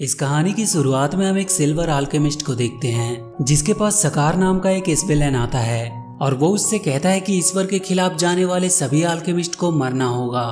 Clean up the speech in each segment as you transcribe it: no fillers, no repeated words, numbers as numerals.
इस कहानी की शुरुआत में हम एक सिल्वर अल्केमिस्ट को देखते हैं जिसके पास सकार नाम का एक विलेन आता है और वो उससे कहता है कि ईश्वर के खिलाफ जाने वाले सभी अल्केमिस्ट को मरना होगा।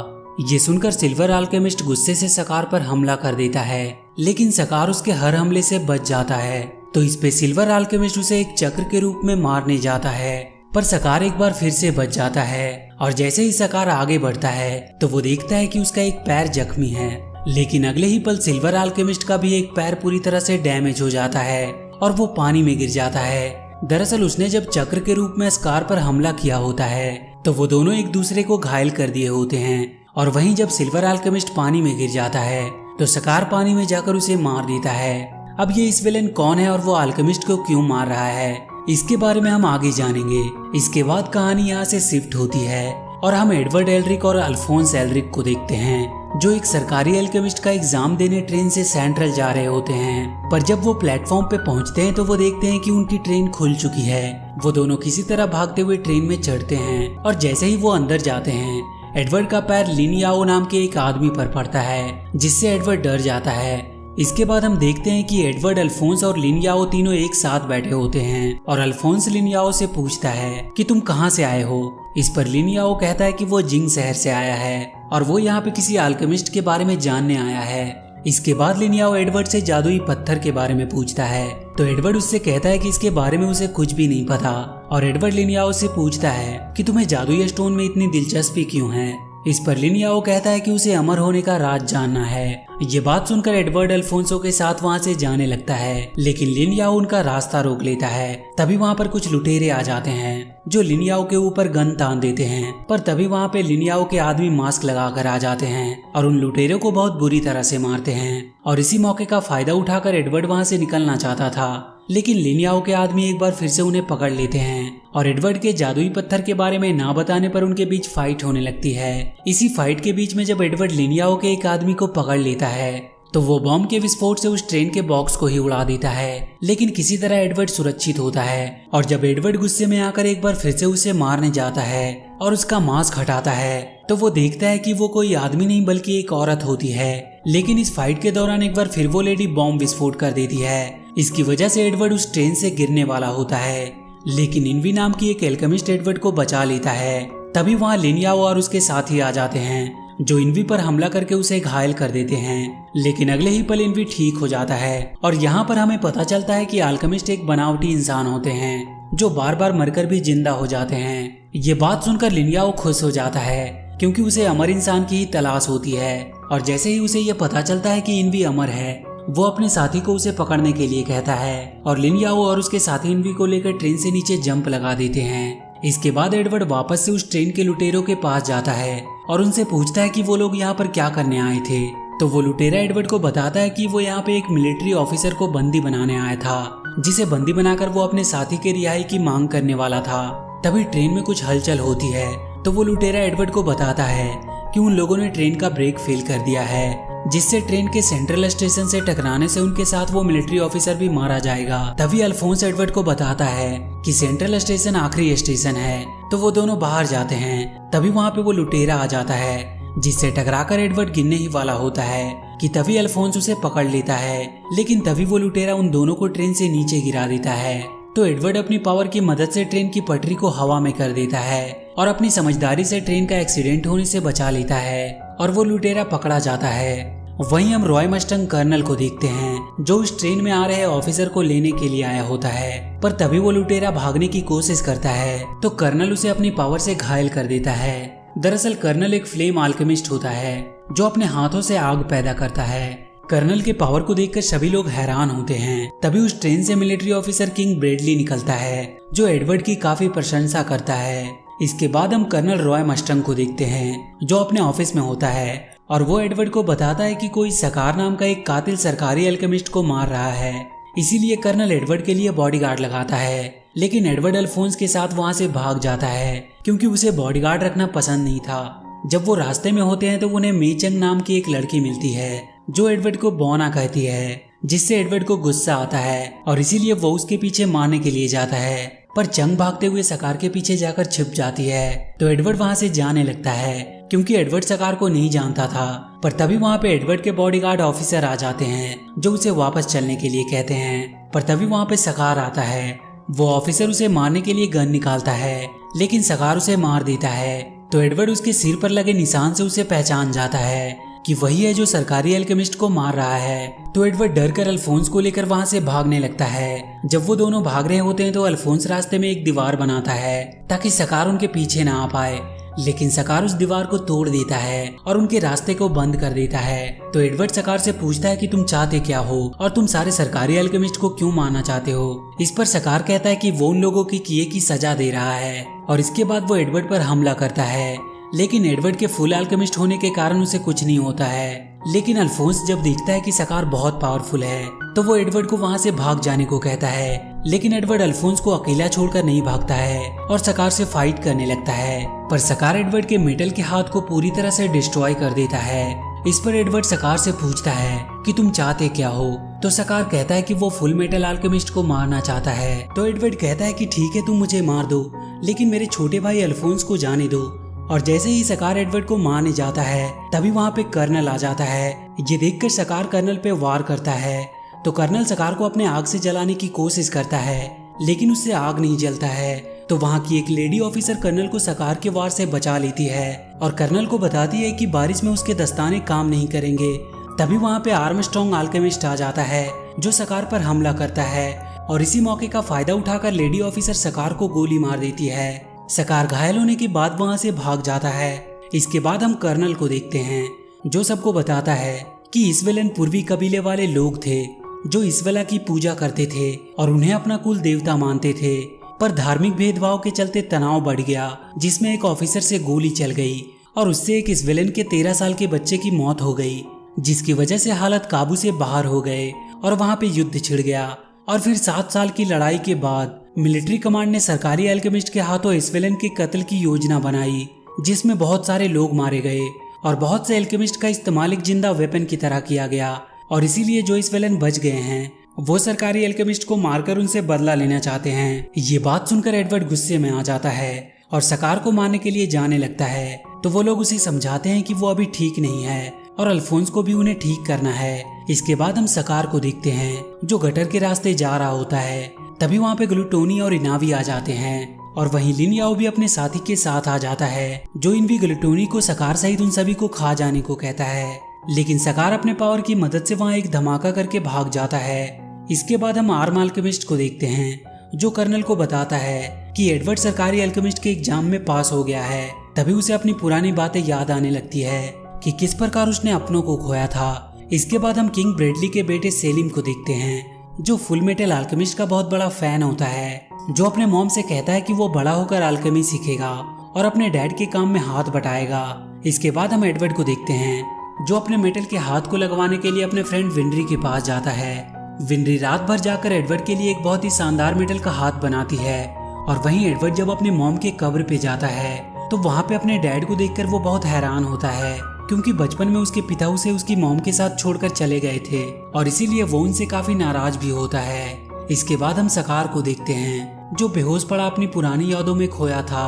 ये सुनकर सिल्वर अल्केमिस्ट गुस्से से सकार पर हमला कर देता है, लेकिन सकार उसके हर हमले से बच जाता है। तो इस पे सिल्वर अल्केमिस्ट उसे एक चक्र के रूप में मारने जाता है, पर सकार एक बार फिर से बच जाता है। और जैसे ही सकार आगे बढ़ता है तो वो देखता है कि उसका एक पैर जख्मी है, लेकिन अगले ही पल सिल्वर अल्केमिस्ट का भी एक पैर पूरी तरह से डैमेज हो जाता है और वो पानी में गिर जाता है। दरअसल उसने जब चक्र के रूप में सकार पर हमला किया होता है तो वो दोनों एक दूसरे को घायल कर दिए होते हैं। और वहीं जब सिल्वर अल्केमिस्ट पानी में गिर जाता है तो सकार पानी में जाकर उसे मार देता है। अब ये इस विलेन कौन है और वो अल्केमिस्ट को क्यों मार रहा है, इसके बारे में हम आगे जानेंगे। इसके बाद कहानी यहाँ से शिफ्ट होती है और हम एडवर्ड एल्रिक और अल्फोंस एल्रिक को देखते हैं जो एक सरकारी अल्केमिस्ट का एग्जाम देने ट्रेन से सेंट्रल जा रहे होते हैं। पर जब वो प्लेटफॉर्म पे पहुंचते हैं तो वो देखते हैं कि उनकी ट्रेन खुल चुकी है। वो दोनों किसी तरह भागते हुए ट्रेन में चढ़ते हैं और जैसे ही वो अंदर जाते हैं एडवर्ड का पैर लिन याओ नाम के एक आदमी पर पड़ता है, जिससे एडवर्ड डर जाता है। इसके बाद हम देखते हैं कि एडवर्ड, अल्फोंस और लिन याओ तीनों एक साथ बैठे होते हैं और अल्फोंस लिन याओ से पूछता है कि तुम कहां से आए हो। इस पर लिन याओ कहता है कि वो जिंग शहर से आया है और वो यहाँ पे किसी अल्केमिस्ट के बारे में जानने आया है। इसके बाद लिन याओ एडवर्ड से जादुई पत्थर के बारे में पूछता है तो एडवर्ड उससे कहता है कि इसके बारे में उसे कुछ भी नहीं पता। और एडवर्ड लिन याओ से पूछता है कि तुम्हें जादुई स्टोन में इतनी दिलचस्पी क्यों है। इस पर लिन याओ कहता है कि उसे अमर होने का राज जानना है। ये बात सुनकर एडवर्ड अल्फोंसो के साथ वहाँ से जाने लगता है, लेकिन लिन याओ उनका रास्ता रोक लेता है। तभी वहाँ पर कुछ लुटेरे आ जाते हैं जो लिन याओ के ऊपर गन तान देते हैं, पर तभी वहाँ पे लिन याओ के आदमी मास्क लगाकर आ जाते हैं और उन लुटेरों को बहुत बुरी तरह से मारते हैं। और इसी मौके का फायदा उठाकर एडवर्ड वहाँ से निकलना चाहता था, लेकिन लिन याओ के आदमी एक बार फिर से उन्हें पकड़ लेते हैं और एडवर्ड के जादुई पत्थर के बारे में ना बताने पर उनके बीच फाइट होने लगती है। इसी फाइट के बीच में जब एडवर्ड लिन याओ के एक आदमी को पकड़ लेता है तो वो बॉम्ब के विस्फोट से उस ट्रेन के बॉक्स को ही उड़ा देता है, लेकिन किसी तरह एडवर्ड सुरक्षित होता है। और जब एडवर्ड गुस्से में आकर एक बार फिर से उसे मारने जाता है और उसका मास्क हटाता है तो वो देखता है कि वो कोई आदमी नहीं बल्कि एक औरत होती है। लेकिन इस फाइट के दौरान एक बार फिर वो लेडी बॉम्ब विस्फोट कर देती है। इसकी वजह से एडवर्ड उस ट्रेन से गिरने वाला होता है, लेकिन इनवी नाम की एक अल्केमिस्ट एडवर्ड को बचा लेता है। तभी वहाँ लिन याओ और उसके साथी आ जाते हैं जो इनवी पर हमला करके उसे घायल कर देते हैं, लेकिन अगले ही पल इनवी ठीक हो जाता है। और यहाँ पर हमें पता चलता है कि अल्केमिस्ट एक बनावटी इंसान होते हैं जो बार बार मरकर भी जिंदा हो जाते हैं। ये बात सुनकर लिन याओ खुश हो जाता है क्योंकि उसे अमर इंसान की ही तलाश होती है। और जैसे ही उसे ये पता चलता है कि इनवी अमर है वो अपने साथी को उसे पकड़ने के लिए कहता है और लिन याओ और उसके साथी इनवी को लेकर ट्रेन से नीचे जंप लगा देते हैं। इसके बाद एडवर्ड वापस से उस ट्रेन के लुटेरों के पास जाता है और उनसे पूछता है कि वो लोग यहाँ पर क्या करने आए थे। तो वो लुटेरा एडवर्ड को बताता है कि वो यहाँ पे एक मिलिट्री ऑफिसर को बंदी बनाने आया था, जिसे बंदी बनाकर वो अपने साथी के रिहाई की मांग करने वाला था। तभी ट्रेन में कुछ हलचल होती है तो वो लुटेरा एडवर्ड को बताता है कि उन लोगों ने ट्रेन का ब्रेक फेल कर दिया है, जिससे ट्रेन के सेंट्रल स्टेशन से टकराने से उनके साथ वो मिलिट्री ऑफिसर भी मारा जाएगा। तभी अल्फोंस एडवर्ड को बताता है कि सेंट्रल स्टेशन आखिरी स्टेशन है, तो वो दोनों बाहर जाते हैं। तभी वहाँ पे वो लुटेरा आ जाता है जिससे टकराकर एडवर्ड गिरने ही वाला होता है कि तभी अल्फोंस उसे पकड़ लेता है, लेकिन तभी वो लुटेरा उन दोनों को ट्रेन से नीचे गिरा देता है। तो एडवर्ड अपनी पावर की मदद से ट्रेन की पटरी को हवा में कर देता है और अपनी समझदारी से ट्रेन का एक्सीडेंट होने से बचा लेता है और वो लुटेरा पकड़ा जाता है। वहीं हम रॉय मस्टंग कर्नल को देखते हैं जो उस ट्रेन में आ रहे ऑफिसर को लेने के लिए आया होता है, पर तभी वो लुटेरा भागने की कोशिश करता है तो कर्नल उसे अपनी पावर से घायल कर देता है। दरअसल कर्नल एक फ्लेम अल्केमिस्ट होता है जो अपने हाथों से आग पैदा करता है। कर्नल के पावर को देखकर सभी लोग हैरान होते हैं। तभी उस ट्रेन से मिलिट्री ऑफिसर किंग ब्रेडली निकलता है जो एडवर्ड की काफी प्रशंसा करता है। इसके बाद हम कर्नल रॉय मस्टंग को देखते हैं जो अपने ऑफिस में होता है और वो एडवर्ड को बताता है कि कोई सकार नाम का एक कातिल सरकारी अल्केमिस्ट को मार रहा है। इसीलिए कर्नल एडवर्ड के लिए बॉडीगार्ड लगाता है, लेकिन एडवर्ड अल्फोंस के साथ वहाँ से भाग जाता है क्योंकि उसे बॉडीगार्ड रखना पसंद नहीं था। जब वो रास्ते में होते हैं तो उन्हें मेचंग नाम की एक लड़की मिलती है जो एडवर्ड को बोना कहती है, जिससे एडवर्ड को गुस्सा आता है और इसीलिए वो उसके पीछे मारने के लिए जाता है। पर चंग भागते हुए सकार के पीछे जाकर छिप जाती है तो एडवर्ड वहाँ से जाने लगता है क्योंकि एडवर्ड सकार को नहीं जानता था। पर तभी वहाँ पे एडवर्ड के बॉडीगार्ड ऑफिसर आ जाते हैं जो उसे वापस चलने के लिए कहते हैं। पर तभी वहाँ पे सकार आता है। वो ऑफिसर उसे मारने के लिए गन निकालता है, लेकिन सकार उसे मार देता है। तो एडवर्ड उसके सिर पर लगे निशान से उसे पहचान जाता है कि वही है जो सरकारी अल्केमिस्ट को मार रहा है। तो एडवर्ड डर कर अल्फोंस को लेकर वहाँ से भागने लगता है। जब वो दोनों भाग रहे होते हैं तो अल्फोंस रास्ते में एक दीवार बनाता है ताकि सकार उनके पीछे ना आ पाए, लेकिन सकार उस दीवार को तोड़ देता है और उनके रास्ते को बंद कर देता है। तो एडवर्ड सकार से पूछता है कि तुम चाहते क्या हो और तुम सारे सरकारी अल्केमिस्ट को क्यों मारना चाहते हो। इस पर सकार कहता है कि वो उन लोगों की किए की सजा दे रहा है और इसके बाद वो एडवर्ड पर हमला करता है। लेकिन एडवर्ड के फुल अल्केमिस्ट होने के कारण उसे कुछ नहीं होता है। लेकिन अल्फोंस जब देखता है कि सकार बहुत पावरफुल है तो वो एडवर्ड को वहाँ से भाग जाने को कहता है। लेकिन एडवर्ड अल्फोंस को अकेला छोड़कर नहीं भागता है और सकार से फाइट करने लगता है। पर सकार एडवर्ड के मेटल के हाथ को पूरी तरह से डिस्ट्रॉय कर देता है। इस पर एडवर्ड सकार से पूछता है कि तुम चाहते क्या हो। तो सकार कहता है कि वो फुल मेटल अल्केमिस्ट को मारना चाहता है। तो एडवर्ड कहता है कि ठीक है, तुम मुझे मार दो, लेकिन मेरे छोटे भाई अल्फोंस को जाने दो। और जैसे ही सकार एडवर्ड को मारने जाता है तभी वहाँ पे कर्नल आ जाता है। ये देखकर सकार कर्नल पे वार करता है। तो कर्नल सकार को अपने आग से जलाने की कोशिश करता है, लेकिन उससे आग नहीं जलता है। तो वहाँ की एक लेडी ऑफिसर कर्नल को सकार के वार से बचा लेती है और कर्नल को बताती है कि बारिश में उसके दस्ताने काम नहीं करेंगे। तभी वहाँ पे आर्मस्ट्रॉन्ग अल्केमिस्ट आ जाता है जो सकार पर हमला करता है और इसी मौके का फायदा उठाकर लेडी ऑफिसर सकार को गोली मार देती है। सकार घायल होने के बाद वहाँ से भाग जाता है। इसके बाद हम कर्नल को देखते हैं जो सबको बताता है कि इसवेलन पूर्वी कबीले वाले लोग थे जो इसवेला की पूजा करते थे और उन्हें अपना कुल देवता मानते थे। पर धार्मिक भेदभाव के चलते तनाव बढ़ गया, जिसमें एक ऑफिसर से गोली चल गई और उससे एक इसवेलन के 13 साल के बच्चे की मौत हो गई, जिसकी वजह से हालत काबू से बाहर हो गए और वहाँ पे युद्ध छिड़ गया। और फिर 7 साल की लड़ाई के बाद मिलिट्री कमांड ने सरकारी अल्केमिस्ट के हाथों इसवेलन के कत्ल की योजना बनाई, जिसमें बहुत सारे लोग मारे गए और बहुत से अल्केमिस्ट का इस्तेमाल एक जिंदा वेपन की तरह किया गया। और इसीलिए जो इसवेलन बच गए हैं वो सरकारी अल्केमिस्ट को मारकर उनसे बदला लेना चाहते हैं। ये बात सुनकर एडवर्ड गुस्से में आ जाता है और सकार को मारने के लिए जाने लगता है। तो वो लोग उसे समझाते हैं कि वो अभी ठीक नहीं है और अल्फोंस को भी उन्हें ठीक करना है। इसके बाद हम सकार को देखते हैं जो गटर के रास्ते जा रहा होता है। तभी वहाँ पे ग्लूटोनी और इनावी आ जाते हैं और वहीं लिन याओ भी अपने साथी के साथ आ जाता है जो इनवी ग्लूटोनी को सकार सहित उन सभी को खा जाने को कहता है। लेकिन सकार अपने पावर की मदद से वहाँ एक धमाका करके भाग जाता है। इसके बाद हम आर्म अल्केमिस्ट को देखते हैं जो कर्नल को बताता है कि एडवर्ड सरकारी अल्केमिस्ट के एग्जाम में पास हो गया है। तभी उसे अपनी पुरानी बातें याद आने लगती है कि किस प्रकार उसने अपनों को खोया था। इसके बाद हम किंग ब्रेडली के बेटे सेलिम को देखते हैं जो फुल मेटल अल्केमिस्ट का बहुत बड़ा फैन होता है, जो अपने मॉम से कहता है कि वो बड़ा होकर अल्केमी सीखेगा और अपने डैड के काम में हाथ बटाएगा। इसके बाद हम एडवर्ड को देखते हैं जो अपने मेटल के हाथ को लगवाने के लिए अपने फ्रेंड विनरी के पास जाता है। विनरी रात भर जाकर एडवर्ड के लिए एक बहुत ही शानदार मेटल का हाथ बनाती है। और वहीं एडवर्ड जब अपने मॉम के कब्र पे जाता है तो वहाँ पे अपने डैड को देखकर वो बहुत हैरान होता है, क्योंकि बचपन में उसके पिता उसे उसकी मॉम के साथ छोड़कर चले गए थे और इसीलिए वो उनसे काफी नाराज भी होता है। इसके बाद हम सकार को देखते हैं जो बेहोश पड़ा अपनी पुरानी यादों में खोया था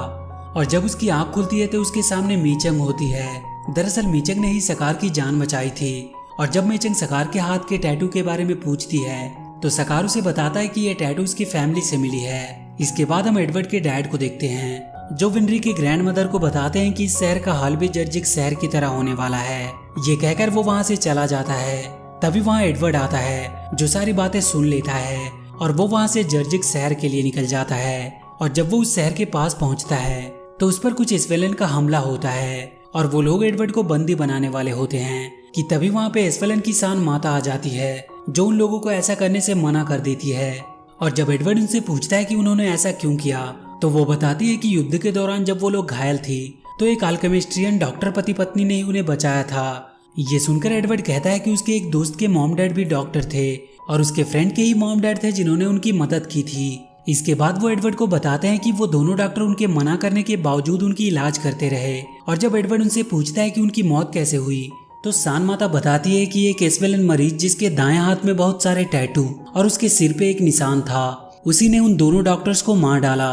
और जब उसकी आंख खुलती है तो उसके सामने मीचंग होती है। दरअसल मीचंग ने ही सकार की जान बचाई थी और जब मीचंग सकार के हाथ के टैटू के बारे में पूछती है तो सकार उसे बताता है कि ये टैटू उसकी फैमिली से मिली है। इसके बाद हम एडवर्ड के डैड को देखते हैं जो विनरी की ग्रैंड मदर को बताते हैं कि इस शहर का हाल भी जर्जिक शहर की तरह होने वाला है। ये कहकर वो वहाँ से चला जाता है। तभी वहाँ एडवर्ड आता है जो सारी बातें सुन लेता है और वो वहाँ से जर्जिक शहर के लिए निकल जाता है। और जब वो उस शहर के पास पहुँचता है तो उस पर कुछ इसवेलन का हमला होता है और वो लोग एडवर्ड को बंदी बनाने वाले होते हैं कि तभी वहाँ पे इसवेलन की सान माता आ जाती है जो उन लोगों को ऐसा करने से मना कर देती है। और जब एडवर्ड उनसे पूछता है कि उन्होंने ऐसा क्यों किया तो वो बताती है कि युद्ध के दौरान जब वो लोग घायल थी तो एक अल्केमिस्ट्रियन डॉक्टर पति पत्नी ने ही उन्हें बचाया था। ये सुनकर एडवर्ड कहता है कि उसके एक दोस्त के मॉम डैड भी डॉक्टर थे और उसके फ्रेंड के ही मॉम डैड थे जिन्होंने उनकी मदद की थी। इसके बाद वो एडवर्ड को बताते हैं कि वो दोनों डॉक्टर उनके मना करने के बावजूद उनकी इलाज करते रहे। और जब एडवर्ड उनसे पूछता है कि उनकी मौत कैसे हुई तो सान माता बताती है कि एक इसवेलन मरीज जिसके दाएं हाथ में बहुत सारे टैटू और उसके सिर पे एक निशान था, उसी ने उन दोनों डॉक्टर्स को मार डाला।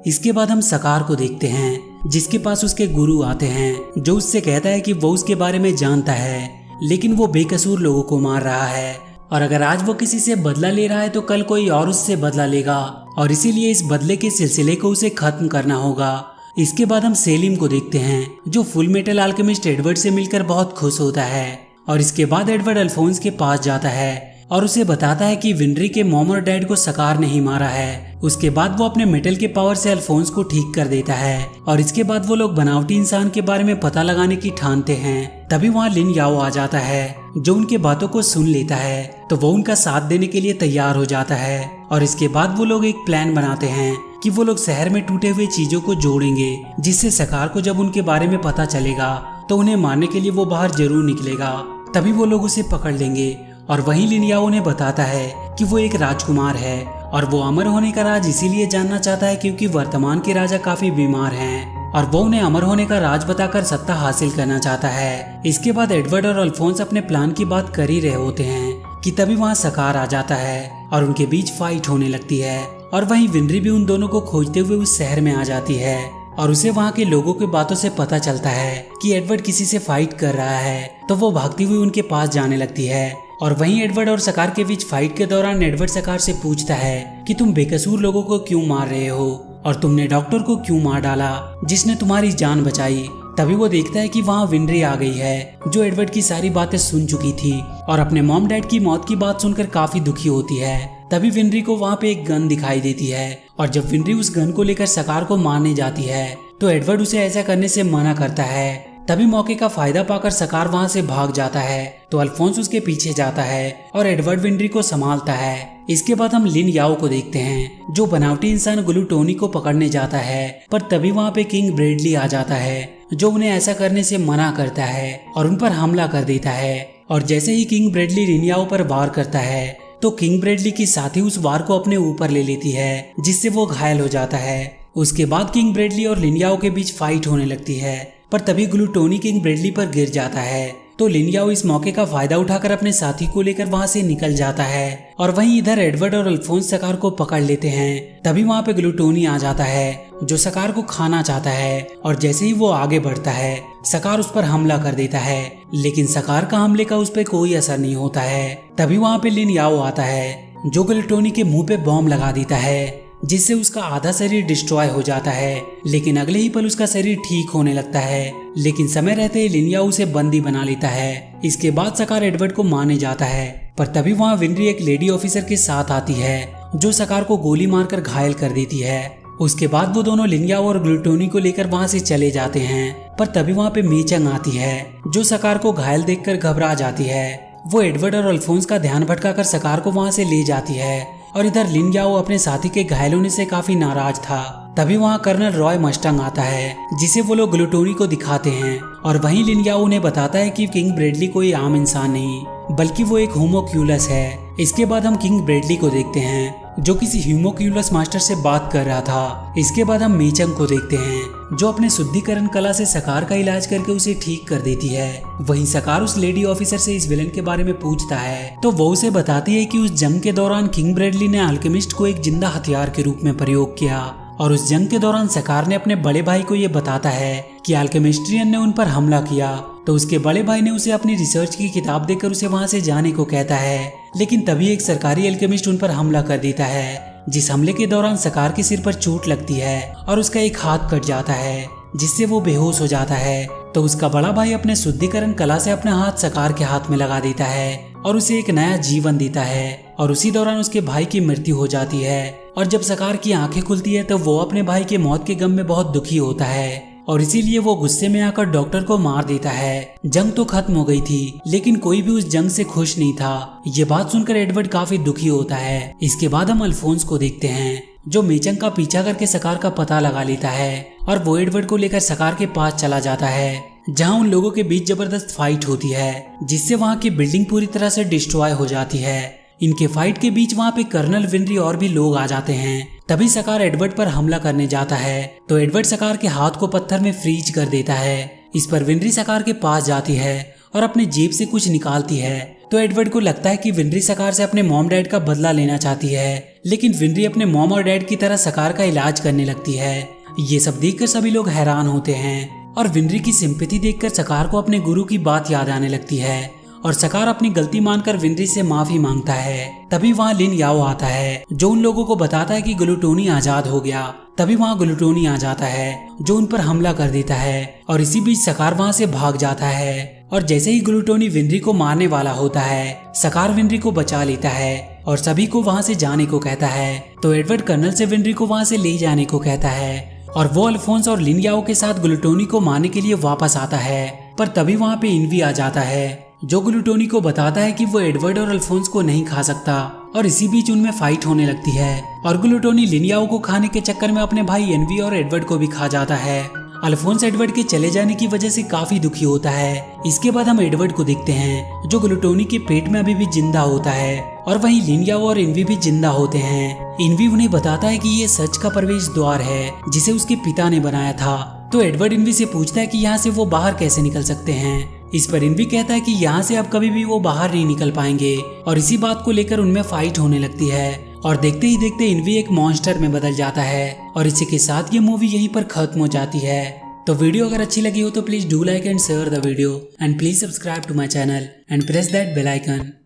इसके बाद हम सकार को देखते हैं जिसके पास उसके गुरु आते हैं, जो उससे कहता है कि वो उसके बारे में जानता है, लेकिन वो बेकसूर लोगों को मार रहा है और अगर आज वो किसी से बदला ले रहा है तो कल कोई और उससे बदला लेगा और इसीलिए इस बदले के सिलसिले को उसे खत्म करना होगा। इसके बाद हम सेलिम को देखते हैं, जो फुल मेटल अल्केमिस्ट एडवर्ड से मिलकर बहुत खुश होता है और इसके बाद एडवर्ड अल्फोंस के पास जाता है और उसे बताता है कि विनरी के मॉम और डैड को सकार नहीं मारा है। उसके बाद वो अपने मेटल के पावर से अल्फोंस को ठीक कर देता है और इसके बाद वो लोग बनावटी इंसान के बारे में पता लगाने की ठानते हैं। तभी वहाँ लिन याओ आ जाता है, जो उनके बातों को सुन लेता है तो वो उनका साथ देने के लिए तैयार हो जाता है और इसके बाद वो लोग एक प्लान बनाते हैं कि वो लोग शहर में टूटे हुए चीजों को जोड़ेंगे, जिससे सकार को जब उनके बारे में पता चलेगा तो उन्हें मारने के लिए वो बाहर जरूर निकलेगा। तभी वो लोग उसे पकड़ लेंगे और वहीं लिन याओ उन्हें बताता है कि वो एक राजकुमार है और वो अमर होने का राज इसीलिए जानना चाहता है क्योंकि वर्तमान के राजा काफी बीमार हैं और वो उन्हें अमर होने का राज बताकर सत्ता हासिल करना चाहता है। इसके बाद एडवर्ड और अल्फोंस अपने प्लान की बात कर ही रहे होते हैं कि तभी वहाँ सकार आ जाता है और उनके बीच फाइट होने लगती है और वहीं विनरी भी उन दोनों को खोजते हुए उस शहर में आ जाती है और उसे वहाँ के लोगों की बातों से पता चलता है कि एडवर्ड किसी से फाइट कर रहा है, तो वो भागती हुई उनके पास जाने लगती है और वहीं एडवर्ड और सकार के बीच फाइट के दौरान एडवर्ड सकार से पूछता है कि तुम बेकसूर लोगों को क्यों मार रहे हो और तुमने डॉक्टर को क्यों मार डाला जिसने तुम्हारी जान बचाई। तभी वो देखता है कि वहाँ विनरी आ गई है, जो एडवर्ड की सारी बातें सुन चुकी थी और अपने मॉम डैड की मौत की बात सुनकर काफी दुखी होती है। तभी विनरी को वहाँ पे एक गन दिखाई देती है और जब विनरी उस गन को लेकर सकार को मारने जाती है तो एडवर्ड उसे ऐसा करने से मना करता है। तभी मौके का फायदा पाकर सकार वहाँ से भाग जाता है तो अल्फोंस उसके पीछे जाता है और एडवर्ड विनरी को संभालता है। इसके बाद हम लिन याओ को देखते हैं, जो बनावटी इंसान ग्लूटोनी को पकड़ने जाता है, पर तभी वहाँ पे किंग ब्रेडली आ जाता है, जो उन्हें ऐसा करने से मना करता है और उन पर हमला कर देता है। और जैसे ही किंग ब्रेडली लिन याओ पर वार करता है तो किंग ब्रेडली की साथी उस वार को अपने ऊपर ले लेती है, जिससे वो घायल हो जाता है। उसके बाद किंग ब्रेडली और लिन याओ के बीच फाइट होने लगती है, पर तभी ग्लूटोनी किंग ब्रेडली पर गिर जाता है तो लिन याओ इस मौके का फायदा उठाकर अपने साथी को लेकर वहां से निकल जाता है और वहीं इधर एडवर्ड और अल्फोंस सकार को पकड़ लेते हैं। तभी वहां पे ग्लूटोनी आ जाता है, जो सकार को खाना चाहता है और जैसे ही वो आगे बढ़ता है सकार उस पर हमला कर देता है, लेकिन सकार का हमले का उस पर कोई असर नहीं होता है। तभी वहां पे लिन याओ आता है, जो ग्लूटोनी के मुंह पे बॉम्ब लगा देता है, जिससे उसका आधा शरीर डिस्ट्रॉय हो जाता है, लेकिन अगले ही पल उसका शरीर ठीक होने लगता है। लेकिन समय रहते ही लिन याओ उसे बंदी बना लेता है। इसके बाद सकार एडवर्ड को मारने जाता है, पर तभी वहाँ विनरी एक लेडी ऑफिसर के साथ आती है, जो सकार को गोली मारकर घायल कर देती है। उसके बाद वो दोनों लिन याओ और ग्लूटोनी को लेकर वहाँ से चले जाते हैं, पर तभी वहाँ पे मेचंग आती है, जो सकार को घायल देखकर घबरा जाती है। वो एडवर्ड और अल्फोंस का ध्यान भटकाकर सकार को वहाँ से ले जाती है और इधर लिन याओ अपने साथी के घायल होने से काफी नाराज था। तभी वहाँ कर्नल रॉय मस्टंग आता है, जिसे वो लोग ग्लूटोनी को दिखाते हैं और वहीं लिन याओ उन्हें बताता है कि किंग ब्रेडली कोई आम इंसान नहीं बल्कि वो एक होमोक्यूलस है। इसके बाद हम किंग ब्रेडली को देखते हैं, जो किसी ह्यूमोक्यूलस मास्टर से बात कर रहा था। इसके बाद हम मेचंग को देखते हैं, जो अपने शुद्धिकरण कला से सकार का इलाज करके उसे ठीक कर देती है। वहीं सकार उस लेडी ऑफिसर से इस विलन के बारे में पूछता है तो वो उसे बताती है कि उस जंग के दौरान किंग ब्रेडली ने अल्केमिस्ट को एक जिंदा हथियार के रूप में प्रयोग किया और उस जंग के दौरान सकार ने अपने बड़े भाई को ये बताता है कि अल्केमिस्ट्रियन ने उन पर हमला किया, तो उसके बड़े भाई ने उसे अपनी रिसर्च की किताब देकर उसे वहां से जाने को कहता है। लेकिन तभी एक सरकारी अल्केमिस्ट उन पर हमला कर देता है, जिस हमले के दौरान सकार के सिर पर चोट लगती है और उसका एक हाथ कट जाता है, जिससे वो बेहोश हो जाता है। तो उसका बड़ा भाई अपने शुद्धिकरण कला से अपना हाथ सकार के हाथ में लगा देता है और उसे एक नया जीवन देता है और उसी दौरान उसके भाई की मृत्यु हो जाती है। और जब सकार की आंखें खुलती है तो वो अपने भाई के मौत के गम में बहुत दुखी होता है और इसीलिए वो गुस्से में आकर डॉक्टर को मार देता है। जंग तो खत्म हो गई थी, लेकिन कोई भी उस जंग से खुश नहीं था। ये बात सुनकर एडवर्ड काफी दुखी होता है। इसके बाद हम अल्फोंस को देखते हैं, जो मेचंग का पीछा करके सकार का पता लगा लेता है और वो एडवर्ड को लेकर सकार के पास चला जाता है, जहां उन लोगों के बीच जबरदस्त फाइट होती है, जिससे वहां की बिल्डिंग पूरी तरह से डिस्ट्रॉय हो जाती है। इनके फाइट के बीच वहां पे कर्नल विनरी और भी लोग आ जाते हैं। तभी सकार एडवर्ड पर हमला करने जाता है तो एडवर्ड सकार के हाथ को पत्थर में फ्रीज कर देता है। इस पर विनरी सकार के पास जाती है और अपनी जेब से कुछ निकालती है, तो एडवर्ड को लगता है कि विनरी सकार से अपने मॉम डैड का बदला लेना चाहती है। लेकिन विनरी अपने मॉम और डैड की तरह सकार का इलाज करने लगती है, ये सब देखकर सभी लोग हैरान होते हैं और विनरी की सिंपैथी देखकर सकार को अपने गुरु की बात याद आने लगती है और सकार अपनी गलती मानकर विनरी से माफी मांगता है। तभी वहाँ लिन याओ आता है जो उन लोगों को बताता है कि ग्लूटोनी आजाद हो गया। तभी वहाँ ग्लूटोनी आ जाता है जो उन पर हमला कर देता है और इसी बीच सकार वहाँ से भाग जाता है। और जैसे ही ग्लूटोनी विनरी को मारने वाला होता है, सकार विनरी को बचा लेता है और सभी को वहाँ से जाने को कहता है। तो एडवर्ड कर्नल से विनरी को वहाँ से ले जाने को कहता है और वो अल्फोंस और लिन याओ के साथ ग्लूटोनी को मारने के लिए वापस आता है। पर तभी वहाँ पे इन्वी आ जाता है जो ग्लूटोनी को बताता है कि वो एडवर्ड और अल्फोंस को नहीं खा सकता और इसी बीच उनमें फाइट होने लगती है और ग्लूटोनी लिन याओ को खाने के चक्कर में अपने भाई एनवी और एडवर्ड को भी खा जाता है। अल्फोंस एडवर्ड के चले जाने की वजह से काफी दुखी होता है। इसके बाद हम एडवर्ड को देखते हैं जो ग्लूटोनी के पेट में अभी भी जिंदा होता है और वहीं लिन याओ और इन्वी भी जिंदा होते हैं। इन्वी उन्हें बताता है कि ये सच का प्रवेश द्वार है जिसे उसके पिता ने बनाया था। तो एडवर्ड इन्वी से पूछता है कि यहाँ से वो बाहर कैसे निकल सकते हैं। इस पर इन्वी कहता है कि यहाँ से अब कभी भी वो बाहर नहीं निकल पाएंगे और इसी बात को लेकर उनमें फाइट होने लगती है और देखते ही देखते इन्वी एक मॉन्स्टर में बदल जाता है और इसी के साथ ये मूवी यहीं पर खत्म हो जाती है। तो वीडियो अगर अच्छी लगी हो तो please do like and share the video and please subscribe to my channel and press that bell icon.